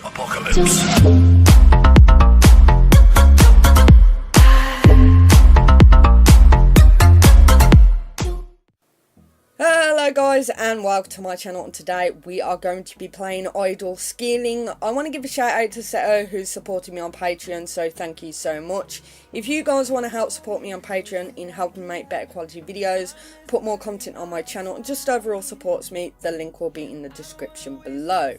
apocalypse. Hello guys and welcome to my channel, and today we are going to be playing idle scaling. I want to give a shout out to Seto who's supporting me on Patreon, so thank you so much. If you guys want to help support me on Patreon in helping make better quality videos, put more content on my channel and just overall supports me, the link will be in the description below.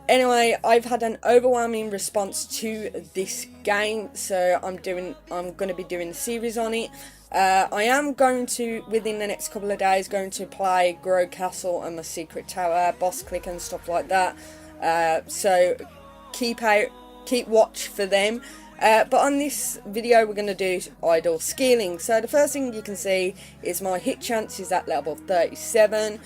Anyway, I've had an overwhelming response to this game, so I'm going to be doing a series on it. I am going to, within the next couple of days, going to play Grow Castle and my Secret Tower, Boss Click and stuff like that. So keep watch for them. But on this video we're going to do idle scaling. So the first thing you can see is my hit chance is at level 37.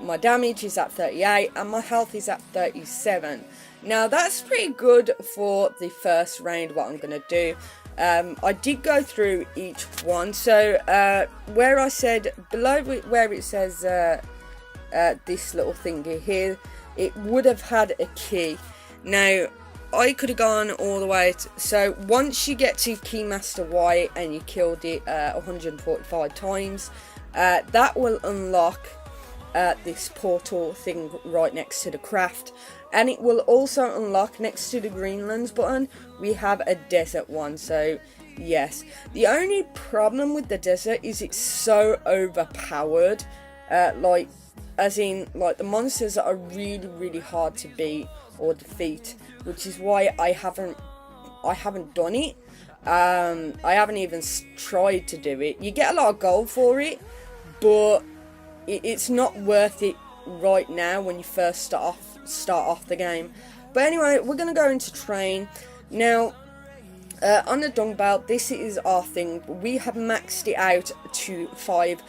My damage is at 38 and my health is at 37. Now that's pretty good for the first round. What I'm going to do, I did go through each one. So where I said below where it says this little thingy here, it would have had a key. Now I could have gone all the way so once you get to Keymaster Y and you killed it 145 times, that will unlock this portal thing right next to the craft, and it will also unlock next to the Greenlands button. We have a desert one, so yes. The only problem with the desert is it's so overpowered, like the monsters are really hard to beat or defeat, which is why I haven't done it. I haven't even tried to do it. You get a lot of gold for it, but it's not worth it right now when you first start off the game. But anyway, we're going to go into train now. On the dung belt, this is our thing. We have maxed it out to 5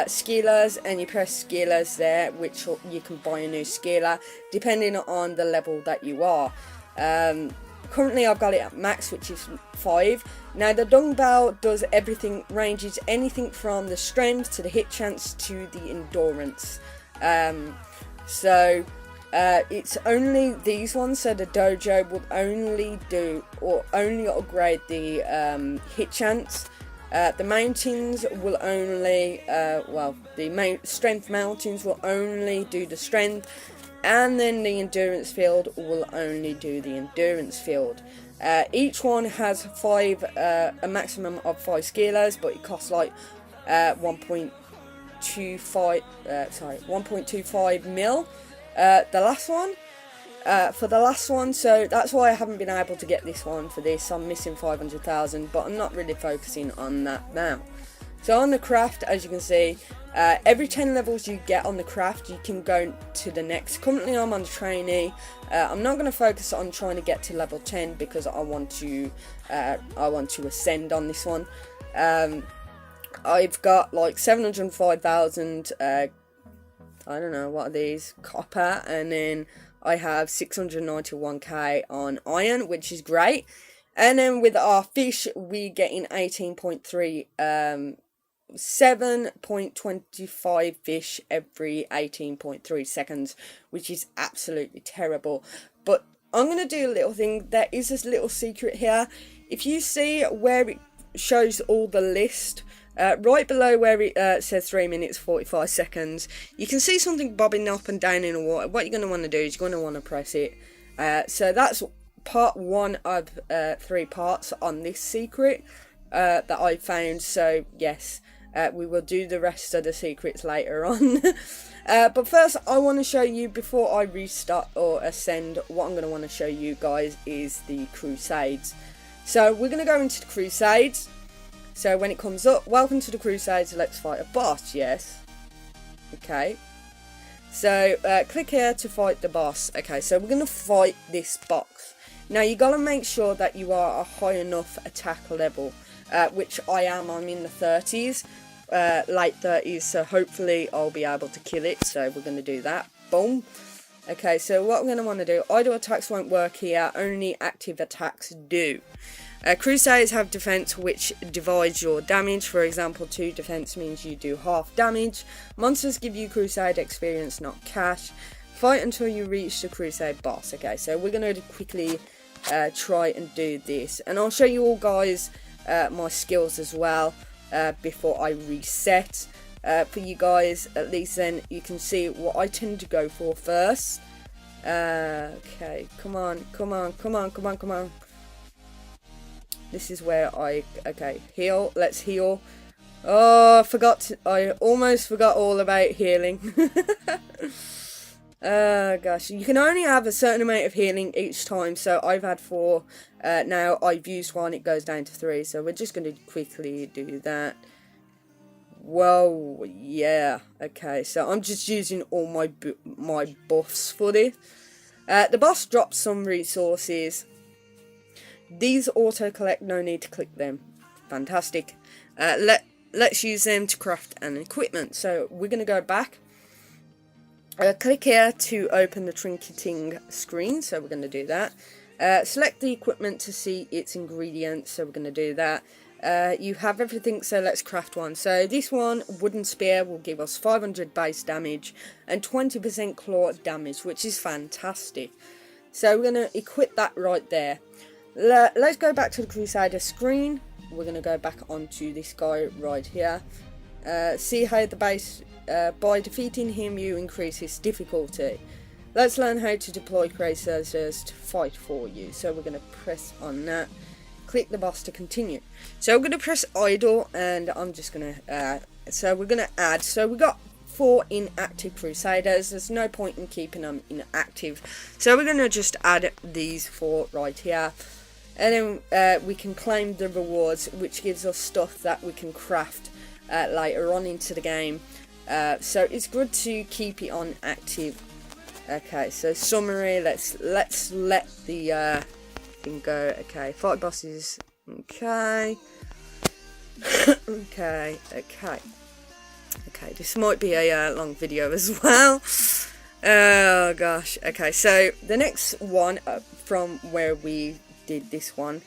skillers, and you press skillers there, which you can buy a new skiller depending on the level that you are. Currently I've got it at max, which is 5. Now the dung bell does everything, ranges anything from the strength to the hit chance to the endurance. So it's only these ones, so the dojo will only do or only upgrade the hit chance. The mountains will only, the strength mountains will only do the strength, and then the endurance field will only do the endurance field. Each one has a maximum of 5 skillers, but it costs like 1.25 mil. The last one, for the last one, so that's why I haven't been able to get this one for this. I'm missing 500,000, but I'm not really focusing on that now. So on the craft, as you can see, every 10 levels you get on the craft, you can go to the next. Currently I'm on the trainee. I'm not going to focus on trying to get to level 10 because I want to ascend on this one. I've got like 705,000 I don't know what are these, copper, and then I have 691k on iron, which is great. And then with our fish, we get in 18.3 7.25 fish every 18.3 seconds, which is absolutely terrible. But I'm going to do a little thing. There is this little secret here. If you see where it shows all the list, right below where it says 3 minutes 45 seconds, you can see something bobbing up and down in the water. What you're going to want to do is you're going to want to press it. So that's part 1 of 3 parts on this secret that I found. So yes, we will do the rest of the secrets later on. But first I want to show you, before I restart or ascend, what I'm going to want to show you guys is the Crusades. So we're going to go into the Crusades. So when it comes up, welcome to the Crusades, let's fight a boss. Yes. Okay. So click here to fight the boss. Okay, so we're going to fight this box. Now you got to make sure that you are a high enough attack level, which I am. I'm in the 30s, late 30s, so hopefully I'll be able to kill it. So we're going to do that. Boom. Okay, so what we're going to want to do, idle attacks won't work here, only active attacks do. Crusades have defense, which divides your damage. For example, 2 defense means you do half damage. Monsters give you crusade experience, not cash. fight until you reach the Crusade boss. Okay, so we're going to quickly try and do this. And I'll show you all guys my skills as well before I reset. For you guys, at least then you can see what I tend to go for first. Okay, come on. This is where okay, heal, let's heal. Oh, I almost forgot all about healing. Gosh, you can only have a certain amount of healing each time, so I've had 4, now I've used 1, it goes down to 3, so we're just going to quickly do that. Whoa, yeah, okay, so I'm just using all my buffs for this. The boss drops some resources. These auto-collect, no need to click them. Fantastic. Let's use them to craft an equipment. So we're going to go back. Click here to open the trinketing screen, so we're going to do that. Select the equipment to see its ingredients, so we're going to do that. You have everything, so let's craft one. So this one, wooden spear, will give us 500 base damage and 20% claw damage, which is fantastic. So we're going to equip that right there. Let's go back to the Crusader screen. We're going to go back onto this guy right here. See how the base, by defeating him you increase his difficulty. Let's learn how to deploy CRUSADES to fight for you. So we're going to press on that. Click the boss to continue. So I'm going to press idle, and I'm just going to so we're going to add. So we got 4 inactive Crusaders. There's no point in keeping them inactive, so we're going to just add these 4 right here, and then we can claim the rewards, which gives us stuff that we can craft later on into the game. So it's good to keep it on active. Okay, so summary, let's let the thing go. Okay, fight bosses. Okay. okay, this might be a long video as well. Oh gosh. Okay, so the next one from where we did this one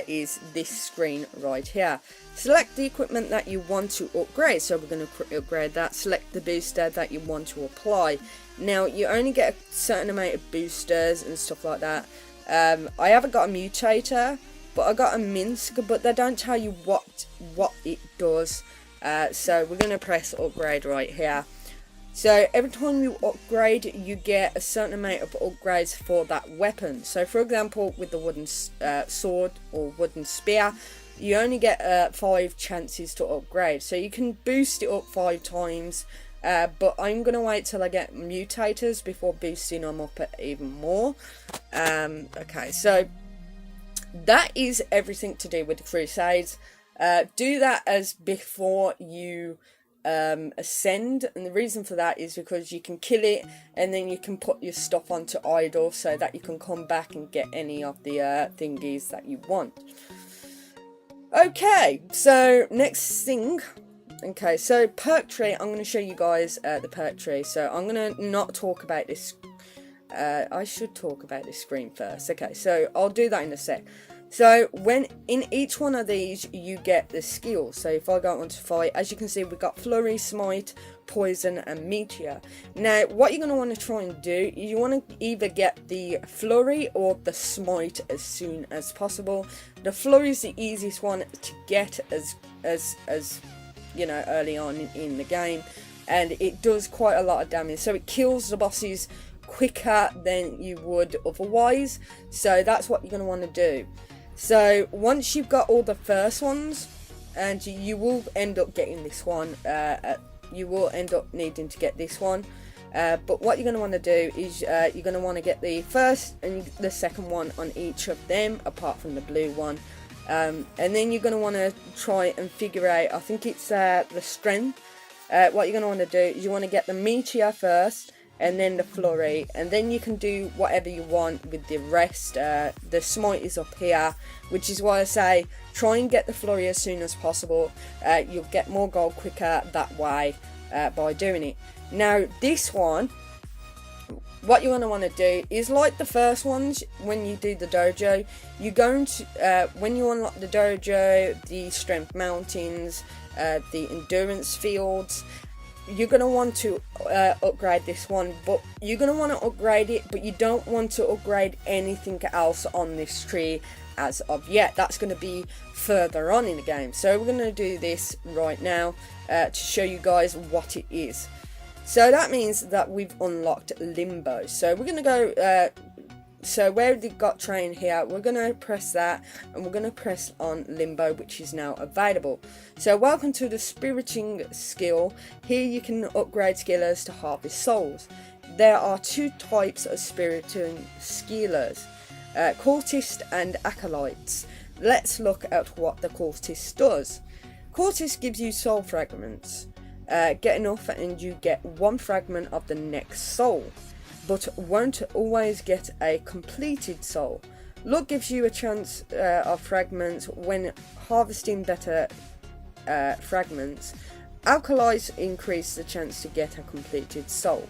is this screen right here. Select the equipment that you want to upgrade, so we're going to upgrade that. Select the booster that you want to apply. Now you only get a certain amount of boosters and stuff like that. I haven't got a mutator, but I got a Minsk, but they don't tell you what it does. So we're going to press upgrade right here. So every time you upgrade, you get a certain amount of upgrades for that weapon. So for example, with the wooden sword or wooden spear, you only get 5 chances to upgrade. So you can boost it up 5 times, but I'm going to wait till I get mutators before boosting them up even more. Okay, so that is everything to do with the Crusades. Do that as before you ascend, and the reason for that is because you can kill it and then you can put your stuff onto idle so that you can come back and get any of the thingies that you want. Okay, so next thing. Okay, so perk tree, I'm going to show you guys the perk tree. So I'm going to not talk about this. I should talk about this screen first. Okay, so I'll do that in a sec. So when in each one of these you get the skills. So if I go on to fight, as you can see, we've got flurry, smite, poison and meteor. Now what you're going to want to try and do is you want to either get the flurry or the smite as soon as possible. The flurry is the easiest one to get as you know, early on in the game, and it does quite a lot of damage, so it kills the bosses quicker than you would otherwise. So that's what you're going to want to do. So once you've got all the first ones, and you will end up getting this one, you will end up needing to get this one, but what you're going to want to do is you're going to want to get the first and the second one on each of them, apart from the blue one. And then you're going to want to try and figure out, I think it's the strength. What you're going to want to do is you want to get the meteor first, and then the flurry, and then you can do whatever you want with the rest. The smite is up here, which is why I say try and get the flurry as soon as possible. You'll get more gold quicker that way by doing it. Now this one, what you're going to want to do is like the first ones. When you do the dojo, you're going to when you unlock the dojo, the strength mountains, the endurance fields, you're going to want to upgrade this one, but you're going to want to upgrade it, but you don't want to upgrade anything else on this tree as of yet. That's going to be further on in the game. So we're going to do this right now to show you guys what it is. So that means that we've unlocked Limbo. So we're going to go, so where we got train here, we're going to press that, and we're going to press on Limbo, which is now available. So welcome to the spiriting skill. Here you can upgrade skillers to harvest souls. There are two types of spiriting skillers, cultist and acolytes. Let's look at what the cultist does. Cultist gives you soul fragments. Get enough and you get one fragment of the next soul, but won't always get a completed soul. Luck gives you a chance of fragments when harvesting better fragments. Acolytes increase the chance to get a completed soul.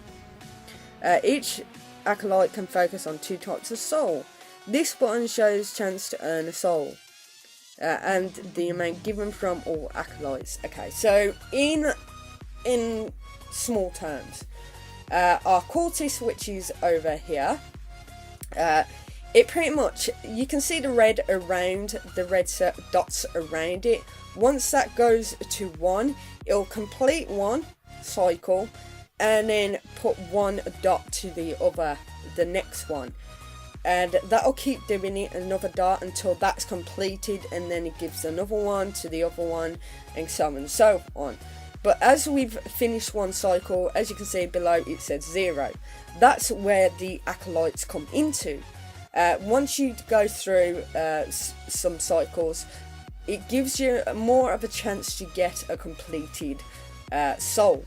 Each acolyte can focus on two types of soul. This button shows chance to earn a soul and the amount given from all acolytes. Okay, so in small terms, our cultist, which is over here, it pretty much, you can see the red around, the red dots around it. Once that goes to 1, it'll complete one cycle and then put one dot to the next one, and that'll keep doing it, another dot, until that's completed, and then it gives another one to the other one, and so on and so on. But as we've finished one cycle, as you can see below, it says 0. That's where the acolytes come into. Once you go through some cycles, it gives you more of a chance to get a completed soul,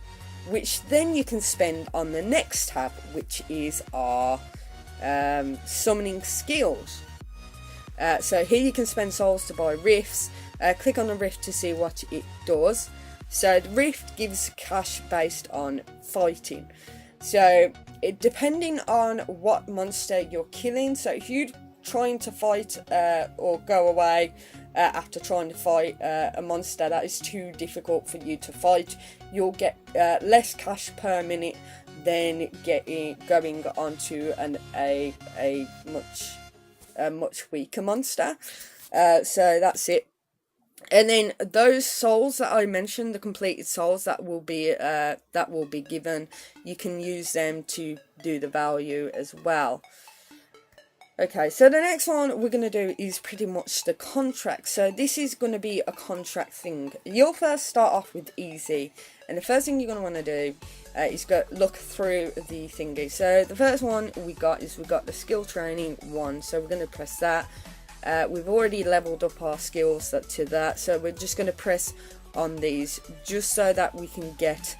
which then you can spend on the next tab, which is our summoning skills. So here you can spend souls to buy rifts. Click on the rift to see what it does. So the rift gives cash based on fighting. So depending on what monster you're killing, so if you're trying to fight or go away after trying to fight a monster that is too difficult for you to fight, you'll get less cash per minute than going onto a much weaker monster. So that's it. And then those souls that I mentioned, the completed souls that will be given, you can use them to do the value as well. Okay, so the next one we're going to do is pretty much the contract. So this is going to be a contract thing. You'll first start off with easy, and the first thing you're going to want to do is look through the thingy. So the first one we got the skill training 1. So we're going to press that. We've already leveled up our skills to that, so we're just going to press on these just so that we can get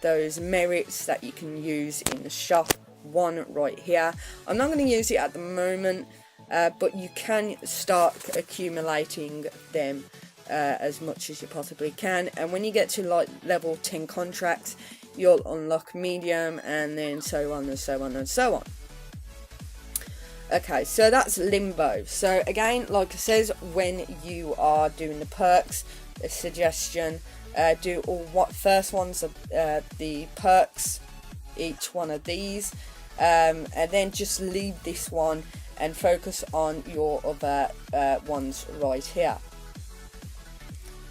those merits that you can use in the shop. 1 right here. I'm not going to use it at the moment, but you can start accumulating them as much as you possibly can, and when you get to like level 10 contracts, you'll unlock medium, and then so on and so on and so on. Okay, so that's Limbo. So again, like it says, when you are doing the perks, a suggestion, do all first ones of the perks, each one of these, and then just leave this one and focus on your other ones right here.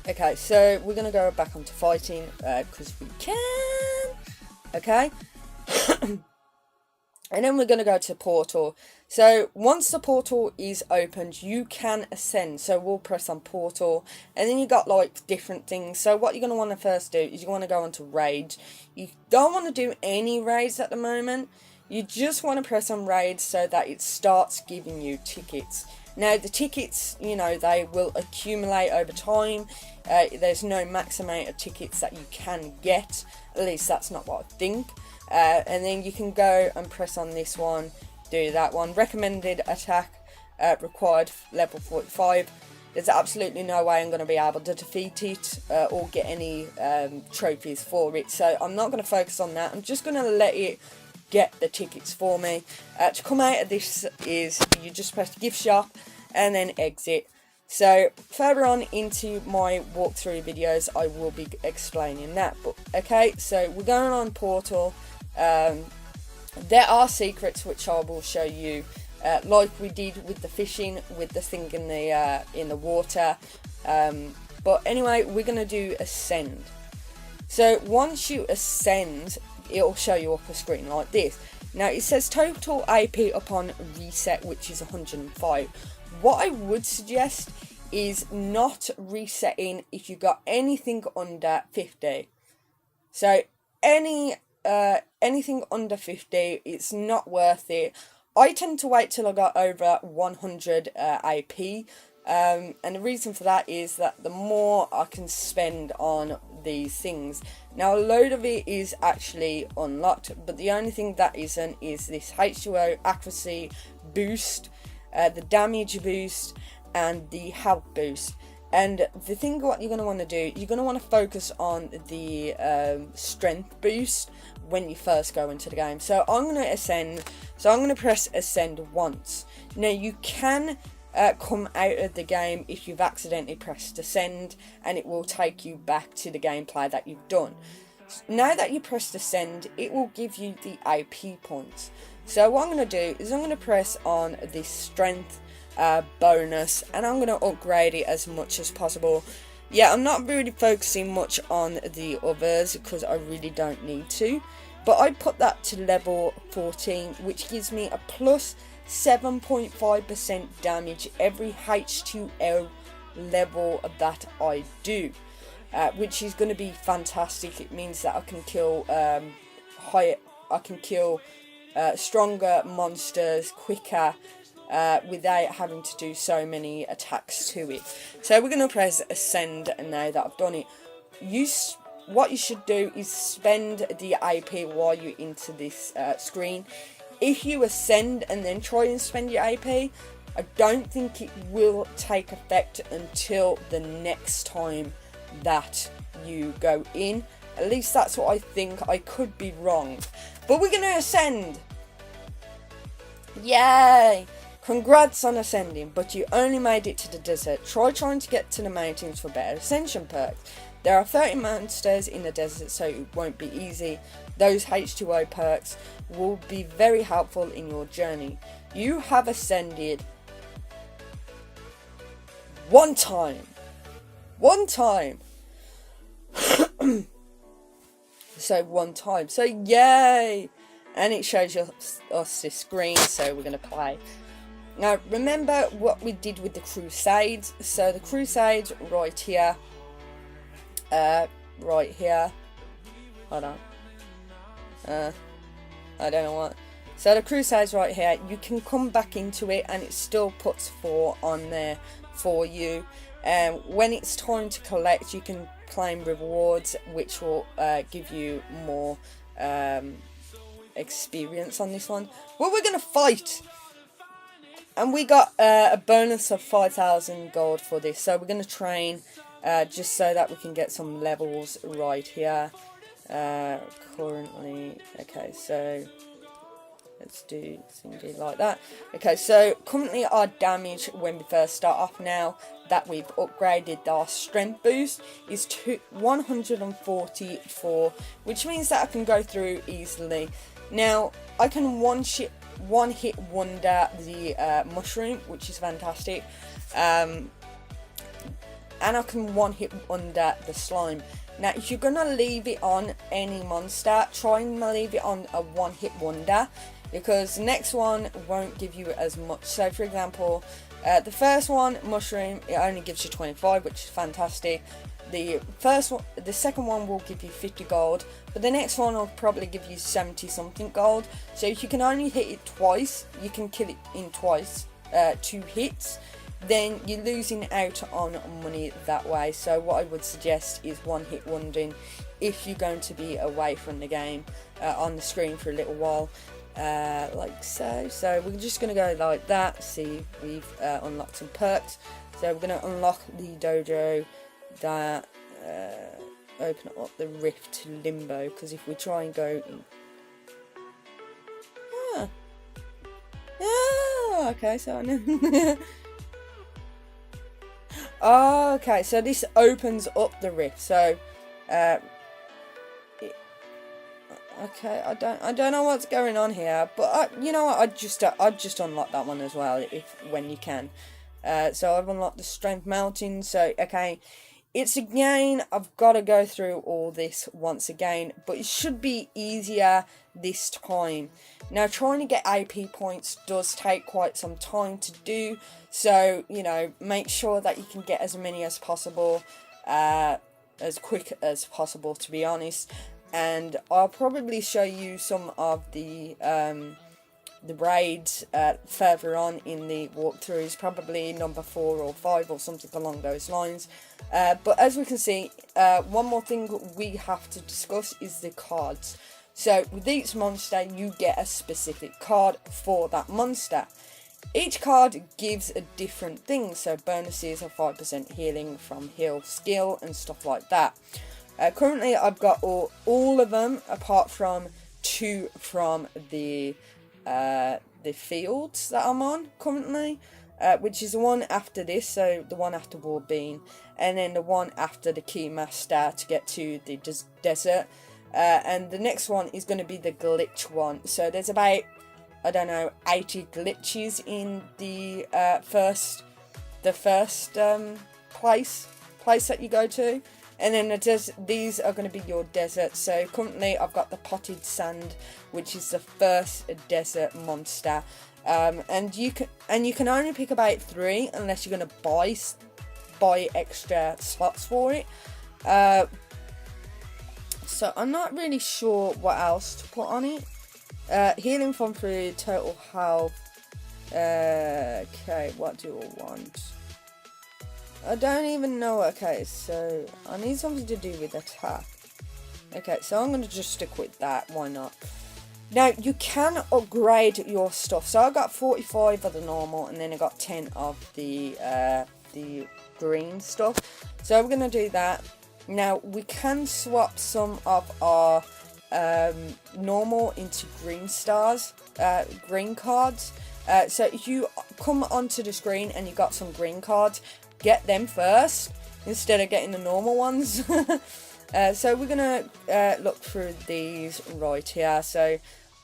Okay, so we're going to go back onto fighting because we can. Okay. And then we're going to go to portal. So once the portal is opened, you can ascend. So we'll press on portal, and then you got like different things. So what you're going to want to first do is you want to go onto raids. You don't want to do any raids at the moment. You just want to press on raids so that it starts giving you tickets. Now the tickets, you know, they will accumulate over time. There's no max amount of tickets that you can get. At least that's not what I think. And then you can go and press on this one, do that one. Recommended attack required level 45. There's absolutely no way I'm going to be able to defeat it or get any trophies for it. So I'm not going to focus on that. I'm just going to let it get the tickets for me. To come out of this is you just press gift shop and then exit. So further on into my walkthrough videos, I will be explaining that. But okay, so we're going on Portal. There are secrets which I will show you, like we did with the fishing, with the thing in the water. But anyway, we're gonna do Ascend. So once you ascend, it'll show you up a screen like this. Now it says total AP upon reset, which is 105. What I would suggest is not resetting if you got anything under 50. So anything under 50, it's not worth it. I tend to wait till I got over 100 AP. And the reason for that is that the more I can spend on these things. Now a load of it is actually unlocked, but the only thing that isn't is this H2O accuracy boost, the damage boost, and the health boost. And the thing what you're going to want to do, you're going to want to focus on the strength boost when you first go into the game. So I'm going to ascend, so I'm going to press ascend once. Now you can come out of the game if you've accidentally pressed ascend, and it will take you back to the gameplay that you've done. Now that you pressed ascend, it will give you the AP points. So what I'm going to do is I'm going to press on this strength bonus, and I'm going to upgrade it as much as possible. Yeah, I'm not really focusing much on the others because I really don't need to, but I put that to level 14, which gives me a plus 7.5% damage every H2O level that I do, which is going to be fantastic. It means that I can kill stronger monsters quicker without having to do so many attacks to it. So we're going to press ascend, and now that I've done it, what you should do is spend the AP while you're into this screen. If you ascend and then try and spend your AP, I don't think it will take effect until the next time that you go in. At least that's what I think. I could be wrong. But we're going to ascend. Yay! Congrats on ascending, but you only made it to the desert. Try trying to get to the mountains for better ascension perks. There are 30 monsters in the desert, so it won't be easy. Those H2O perks will be very helpful in your journey. You have ascended one time. So one time. So yay! And it shows us this screen, so we're going to play. Now remember what we did with the Crusades. So the Crusades right here. Hold on. I don't know what. So the Crusades right here, you can come back into it and it still puts 4 on there for you. When it's time to collect, you can claim rewards, which will give you more experience on this one. Well, we're going to fight. And we got a bonus of 5,000 gold for this. So we're going to train just so that we can get some levels right here. Currently, okay, so let's do something like that. Okay, so currently our damage when we first start off, now that we've upgraded our strength boost, is 144, which means that I can go through easily. Now I can one hit wonder the mushroom, which is fantastic, and I can one hit wonder the slime. Now if you're gonna leave it on any monster, try and leave it on a one hit wonder, because the next one won't give you as much. So for example, the first one, mushroom, it only gives you 25, which is fantastic. The second one will give you 50 gold, but the next one will probably give you 70 something gold. So if you can only hit it twice, you can kill it in twice, 2 hits, then you're losing out on money that way. So what I would suggest is one hit wondering if you're going to be away from the game on the screen for a little while, like so. So we're just going to go like that. See, we've unlocked some perks. So we're going to unlock the dojo that open up the rift to Limbo, because if we try and go in... okay, so I know. Oh, okay, so this opens up the rift. So, okay, I don't know what's going on here, but you know what? I'd just unlock that one as well when you can. So I've unlocked the Strength Mountain. So okay, it's again, I've got to go through all this once again, but it should be easier this time. Now, trying to get AP points does take quite some time to do, so you know, make sure that you can get as many as possible, as quick as possible, to be honest. And I'll probably show you some of the raids further on in the walkthroughs, probably number 4 or 5 or something along those lines. But as we can see, one more thing we have to discuss is the cards. So with each monster, you get a specific card for that monster. Each card gives a different thing, so bonuses are 5% healing from heal skill and stuff like that. Currently, I've got all of them apart from 2 from the fields that I'm on currently, which is the one after this, so the one after Warbean, and then the one after the Keymaster to get to the desert, and the next one is going to be the glitch one. So there's about, I don't know, 80 glitches in the first place that you go to. And then these are going to be your desert. So currently I've got the potted sand, which is the first desert monster. And you can only pick about 3 unless you're going to buy extra slots for it. So I'm not really sure what else to put on it. Healing from 3, total health. Okay, what do I want? I don't even know. Okay, so I need something to do with attack. Okay, so I'm going to just stick with that. Why not? Now, you can upgrade your stuff. So I got 45 of the normal, and then I got 10 of the green stuff. So we're going to do that. Now, we can swap some of our normal into green stars, green cards. So if you come onto the screen and you got some green cards, get them first instead of getting the normal ones. So we're gonna look through these right here. So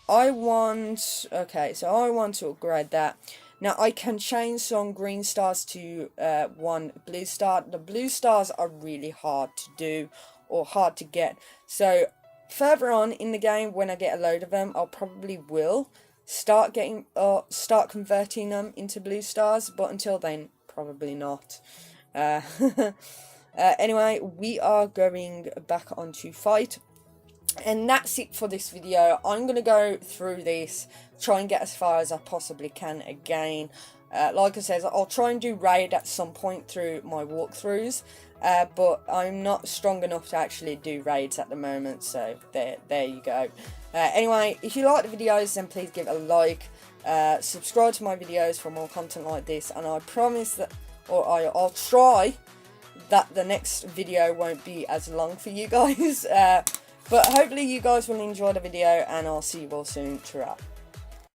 I want to upgrade that. Now I can change some green stars to 1 blue star. The blue stars are really hard to do or hard to get. So further on in the game, when I get a load of them, I'll probably will start converting them into blue stars, but until then, probably not. Anyway, we are going back onto fight, and that's it for this video. I'm going to go through this, try and get as far as I possibly can again. Like I said, I'll try and do raid at some point through my walkthroughs, but I'm not strong enough to actually do raids at the moment, so there you go. Anyway, if you like the videos, then please give it a like, subscribe to my videos for more content like this, and I promise that, or I'll try that the next video won't be as long for you guys, but hopefully you guys will enjoy the video, and I'll see you all soon. Ta-ra.